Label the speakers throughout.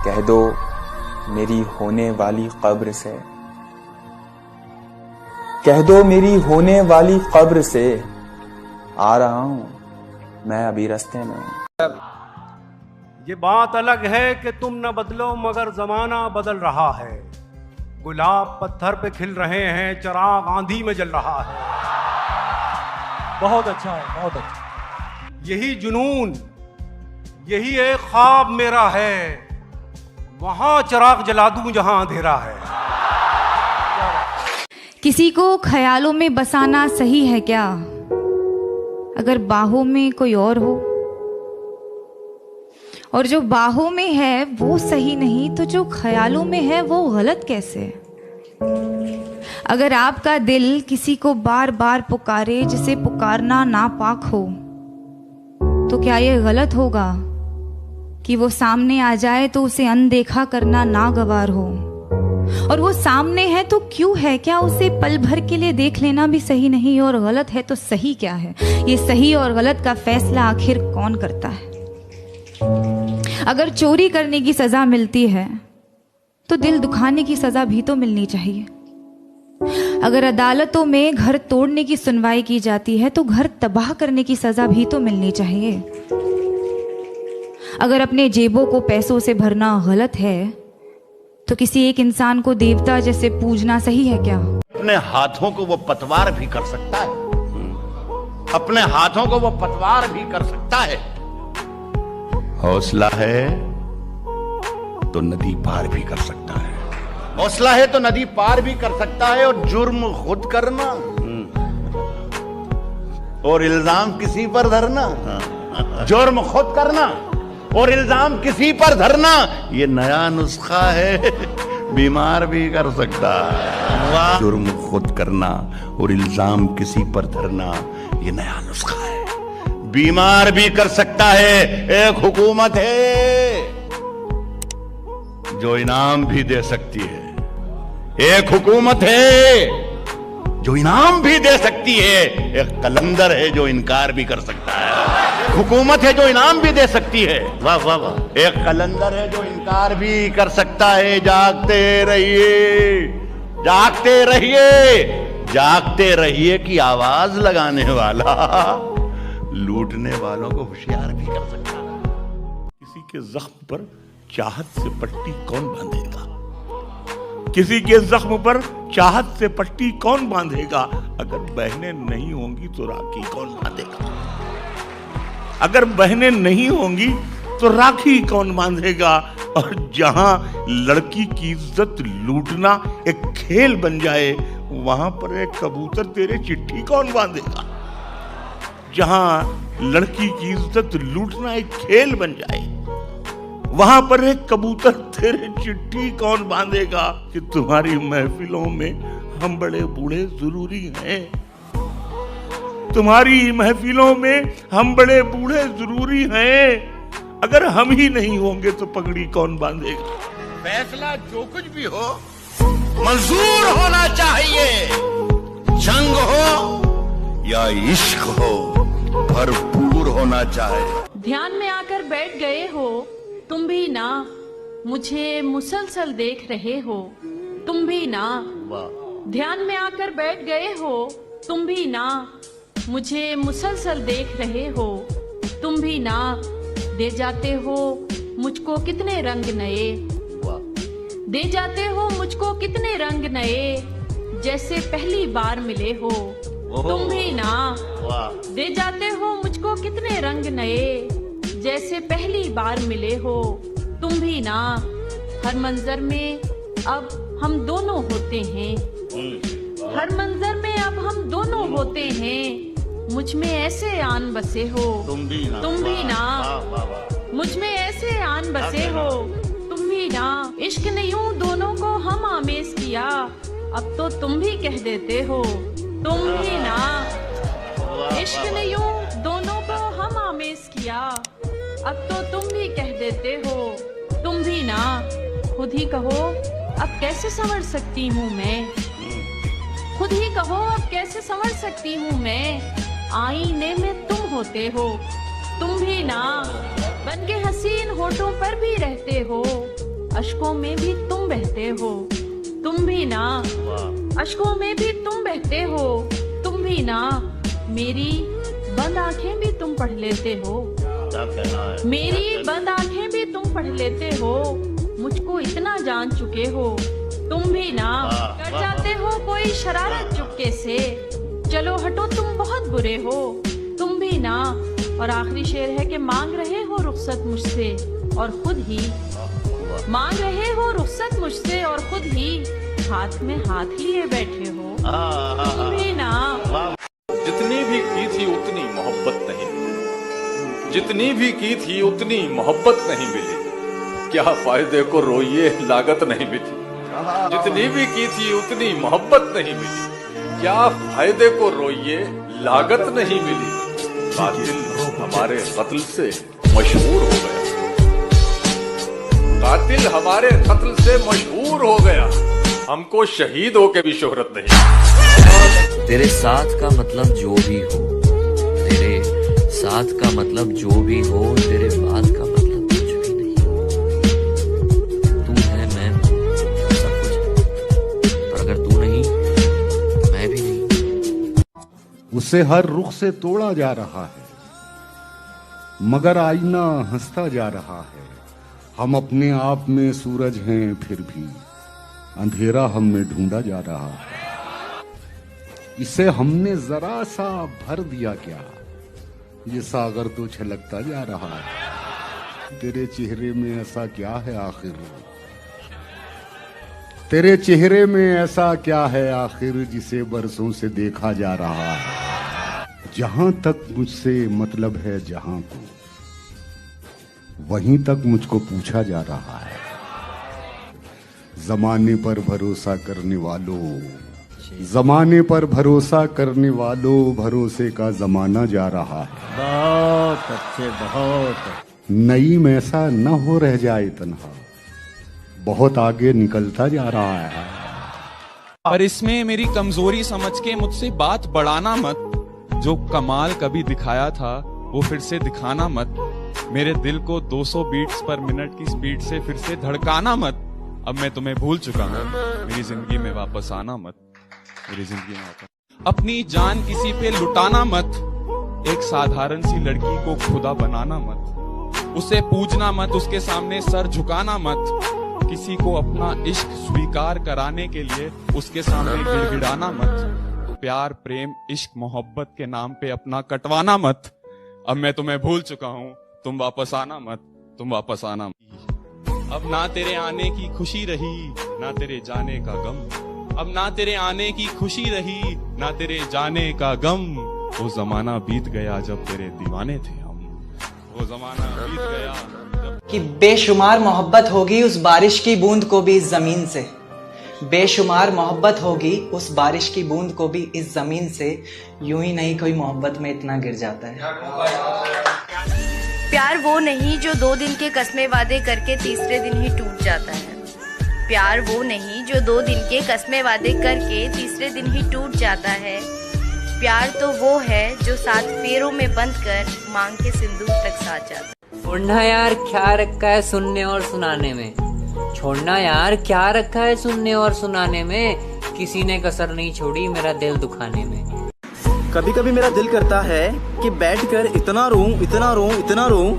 Speaker 1: कह दो मेरी होने वाली कब्र से, कह दो मेरी होने वाली कब्र से, आ रहा हूं मैं अभी रास्ते में हूं।
Speaker 2: ये बात अलग है कि तुम न बदलो मगर जमाना बदल रहा है। गुलाब पत्थर पे खिल रहे हैं, चिराग आंधी में जल रहा है।
Speaker 3: बहुत अच्छा है, बहुत अच्छा।
Speaker 2: यही जुनून, यही एक ख्वाब मेरा है, वहां चिराग जला दूं जहां अंधेरा है।
Speaker 4: किसी को ख्यालों में बसाना सही है क्या, अगर बाहों में कोई और हो? और जो बाहों में है वो सही नहीं तो जो ख्यालों में है वो गलत कैसे? अगर आपका दिल किसी को बार बार पुकारे जिसे पुकारना नापाक हो, तो क्या ये गलत होगा कि वो सामने आ जाए तो उसे अनदेखा करना नागवार हो? और वो सामने है तो क्यों है? क्या उसे पल भर के लिए देख लेना भी सही नहीं? और गलत है तो सही क्या है? ये सही और गलत का फैसला आखिर कौन करता है? अगर चोरी करने की सजा मिलती है तो दिल दुखाने की सजा भी तो मिलनी चाहिए। अगर अदालतों में घर तोड़ने की सुनवाई की जाती है तो घर तबाह करने की सजा भी तो मिलनी चाहिए। अगर अपने जेबों को पैसों से भरना गलत है तो किसी एक इंसान को देवता जैसे पूजना सही है क्या?
Speaker 5: अपने हाथों को वो पतवार भी कर सकता है, अपने हाथों को वो पतवार भी कर सकता है। हौसला है तो नदी पार भी कर सकता है, हौसला है तो नदी पार भी कर सकता है। और जुर्म खुद करना और इल्जाम किसी पर धरना, जुर्म खुद करना और इल्जाम किसी पर धरना, ये नया नुस्खा है, बीमार भी कर सकता है। जुर्म खुद करना और इल्जाम किसी पर धरना, ये नया नुस्खा है, बीमार भी कर सकता है। एक हुकूमत है जो इनाम भी दे सकती है, एक हुकूमत है जो इनाम भी दे सकती है, एक कलंदर है जो इनकार भी कर सकता है। हुकूमत है जो इनाम भी दे सकती है, वाह वाह वाह। एक कलंदर है जो इनकार भी कर सकता है। जागते रहिए, जागते रहिए, जागते रहिए की आवाज लगाने वाला लूटने वालों को होशियार भी कर सकता है।
Speaker 6: किसी के जख्म पर चाहत से पट्टी कौन बांधेगा? किसी के जख्म पर चाहत से पट्टी कौन बांधेगा? अगर बहनें नहीं होंगी तो राखी कौन बांधेगा? अगर बहनें नहीं होंगी तो राखी कौन बांधेगा? और जहां लड़की की इज्जत लूटना एक खेल बन जाए, वहां पर एक कबूतर तेरे चिट्ठी कौन बांधेगा? जहां लड़की की इज्जत लूटना एक खेल बन जाए, वहां पर एक कबूतर तेरे चिट्ठी कौन बांधेगा? कि तुम्हारी महफिलों में हम बड़े बूढ़े जरूरी हैं, तुम्हारी महफिलों में हम बड़े बूढ़े जरूरी हैं। अगर हम ही नहीं होंगे तो पगड़ी कौन बांधेगा?
Speaker 5: फैसला जो कुछ भी हो मंजूर होना चाहिए, जंग हो या इश्क हो भरपूर होना चाहिए।
Speaker 7: ध्यान में आकर बैठ गए हो तुम भी ना, मुझे मुसलसल देख रहे हो तुम भी ना। ध्यान में आकर बैठ गए हो तुम भी ना, मुझे मुसलसल देख रहे हो तुम भी ना। दे जाते हो मुझको कितने रंग नए, दे जाते हो मुझको कितने रंग नए, जैसे पहली बार मिले हो तुम भी ना। दे जाते हो मुझको कितने रंग नए, जैसे पहली बार मिले हो तुम भी ना। हर मंजर में अब हम दोनों होते हैं, हर मंजर में अब हम दोनों होते हैं। मुझ में ऐसे आन बसे हो तुम भी ना, तुम भी ना। मुझ में ऐसे आन बसे हो तुम भी ना। इश्क ने यूं दोनों को हम आमेज किया, अब तो तुम भी कह देते हो तुम भी ना। इश्क ने यूं दोनों को हम आमेज किया, अब तो तुम भी कह देते हो तुम भी ना। खुद ही कहो अब कैसे संवर सकती हूँ मैं, खुद ही कहो अब कैसे संवर सकती हूँ मैं। आईने में तुम होते हो तुम भी ना, बन के हसीन होठों पर भी रहते हो अश्कों में भी तुम बहते हो, तुम भी ना। अश्कों में भी तुम बहते हो, तुम भी ना। मेरी बंद आंखें भी तुम पढ़ लेते हो, मेरी बंद आंखें भी तुम पढ़ लेते हो। मुझको इतना जान चुके हो, तुम भी ना। कर जाते हो कोई शरारत चुपके से, चलो हटो तुम बहुत बुरे हो, तुम भी ना। और आखिरी शेर है कि मांग रहे हो रुखसत मुझसे और खुद ही मांग रहे हो रुखसत मुझसे और खुद ही हाथ में हाथ लिए बैठे हो, तुम भी ना।
Speaker 3: जितनी भी की थी उतनी मोहब्बत नहीं मिली, जितनी भी की थी उतनी मोहब्बत नहीं मिली। क्या फायदे को रोइए लागत नहीं मिली, जितनी भी की थी उतनी मोहब्बत नहीं मिली। क्या फायदे को रोइए लागत नहीं मिली। कातिल हमारे कत्ल से मशहूर हो गया, कातिल हमारे कत्ल से मशहूर हो गया, हमको शहीद होके भी शोहरत नहीं।
Speaker 8: तेरे साथ का मतलब जो भी हो, तेरे साथ का मतलब जो भी हो, तेरे बाद का मतलब कुछ भी नहीं। तू है, मैं हूं, सब कुछ है, पर अगर तू नहीं तो मैं भी नहीं।
Speaker 9: उसे हर रुख से तोड़ा जा रहा है, मगर आईना हंसता जा रहा है। हम अपने आप में सूरज हैं, फिर भी अंधेरा हम में ढूंढा जा रहा है। इसे हमने जरा सा भर दिया क्या, ये सागर तो छलकता जा रहा है। तेरे चेहरे में ऐसा क्या है आखिर, तेरे चेहरे में ऐसा क्या है आखिर, जिसे बरसों से देखा जा रहा है। जहां तक मुझसे मतलब है जहां को, वहीं तक मुझको पूछा जा रहा है। जमाने पर भरोसा करने वालों, जमाने पर भरोसा करने वालों, भरोसे का जमाना जा रहा है।
Speaker 10: बहुत अच्छे, बहुत।
Speaker 9: नईम ऐसा न हो रह जाए तन्हा, बहुत आगे निकलता जा रहा है।
Speaker 11: पर इसमें मेरी कमजोरी समझ के मुझसे बात बढ़ाना मत। जो कमाल कभी दिखाया था वो फिर से दिखाना मत। मेरे दिल को 200 बीट्स पर मिनट की स्पीड से फिर से धड़काना मत। अब मैं तुम्हें भूल चुका हूँ, मेरी जिंदगी में वापस आना मत, मेरी जिंदगी में वापस। अपनी जान किसी पे लुटाना मत, एक साधारण सी लड़की को खुदा बनाना मत। उसे पूजना मत, उसके सामने सर झुकाना मत। किसी को अपना इश्क स्वीकार कराने के लिए उसके सामने गिड़गिड़ाना मत। प्यार, प्रेम, इश्क, मोहब्बत के नाम पे अपना कटवाना मत। अब मैं तुम्हें भूल चुका हूँ, तुम वापस आना मत, तुम वापस आना मत। अब ना तेरे आने की खुशी रही, ना तेरे जाने का गम। अब ना तेरे आने की खुशी रही, ना तेरे जाने का गम। वो जमाना बीत गया जब तेरे दीवाने थे हम, वो जमाना बीत गया जब।
Speaker 12: कि बेशुमार मोहब्बत होगी उस बारिश की बूंद को भी इस जमीन से, बेशुमार मोहब्बत होगी उस बारिश की बूंद को भी इस जमीन से। यूं ही नहीं कोई मोहब्बत में इतना गिर जाता है।
Speaker 13: प्यार वो नहीं जो 2 दिन के कस्मे वादे करके तीसरे दिन ही टूट जाता है। प्यार वो नहीं जो 2 दिन के कस्मे वादे करके तीसरे दिन ही टूट जाता है। प्यार तो वो है जो 7 फेरों में बंद कर मांग के सिंदूर तक साथ जाता है।
Speaker 14: छोड़ना यार क्या रखा है सुनने और सुनाने में, छोड़ना यार क्या रखा है सुनने और सुनाने में। किसी ने कसर नहीं छोड़ी मेरा दिल दुखाने में।
Speaker 15: कभी कभी मेरा दिल करता है कि बैठकर इतना रोऊं, इतना रोऊं, इतना रोऊं,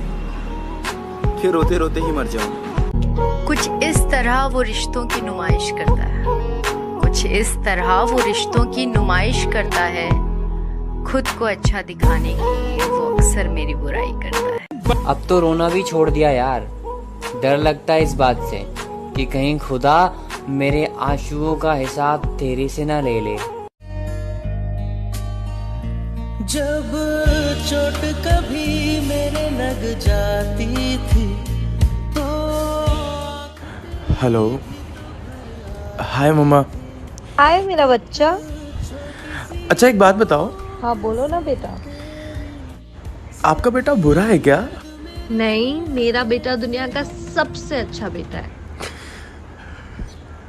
Speaker 15: फिर रोते रोते ही मर जाऊं।
Speaker 13: कुछ इस तरह वो रिश्तों की नुमाइश करता है, कुछ इस तरह वो रिश्तों की नुमाइश करता है। खुद को अच्छा दिखाने के लिए वो अक्सर मेरी बुराई करता है।
Speaker 14: अब तो रोना भी छोड़ दिया यार, डर लगता है इस बात से कि कहीं खुदा मेरे आंसुओं का हिसाब तेरे से ना ले ले।
Speaker 10: जब चोट कभी मेरे लग जाती थी तो।
Speaker 16: हेलो, हाय मम्मा।
Speaker 17: हाय मेरा बच्चा।
Speaker 16: अच्छा एक बात बताओ।
Speaker 17: हाँ बोलो ना बेटा।
Speaker 16: आपका बेटा बुरा है क्या?
Speaker 17: नहीं, मेरा बेटा दुनिया का सबसे अच्छा बेटा है।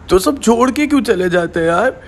Speaker 16: तो सब छोड़ के क्यों चले जाते हैं यार?